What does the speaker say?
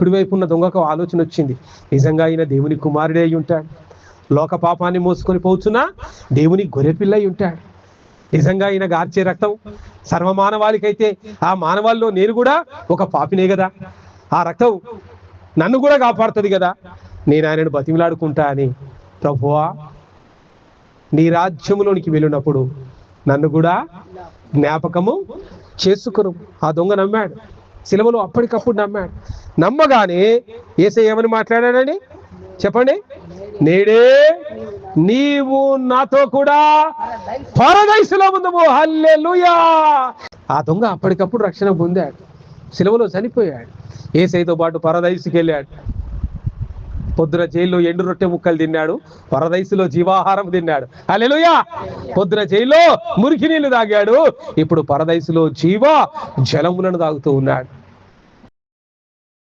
కుడివైపు ఉన్న దొంగకు ఆలోచన వచ్చింది, నిజంగా ఆయన దేవుని కుమారుడే అయి ఉంటాడు, లోక పాపాన్ని మోసుకొని పోతున్నా దేవుని గొర్రెపిల్ల అయి ఉంటాడు, నిజంగా ఆయన గార్చే రక్తం సర్వమానవాళికైతే ఆ మానవాళ్ళలో నేను కూడా ఒక పాపినే కదా, ఆ రక్తం నన్ను కూడా కాపాడుతుంది కదా, నేను ఆయనను బతిమిలాడుకుంటా అని, ప్రభువా నీ రాజ్యములోనికి వెళ్ళినప్పుడు నన్ను కూడా జ్ఞాపకము చేసుకును. ఆ దొంగ నమ్మాడు, సిలువలో అప్పటికప్పుడు నమ్మాడు. నమ్మగానే యేసయ్య ఏమని మాట్లాడాడని చెప్పండి, నేడే నీవు నాతో కూడా పరదైసులో ఉందము. హల్లెలూయా. ఆ దొంగ అప్పటికప్పుడు రక్షణ పొందాడు, సిలువలో చనిపోయాడు, యేసయ్యతో పాటు పరదైసుకి వెళ్ళాడు. పొద్దున జైల్లో ఎండు రొట్టె ముక్కలు తిన్నాడు, పరదైసులో జీవాహారం తిన్నాడు. హల్లెలూయా. పొద్దున జైల్లో మురికి నీళ్లు తాగాడు, ఇప్పుడు పరదైసులో జీవ జలములను తాగుతూ ఉన్నాడు.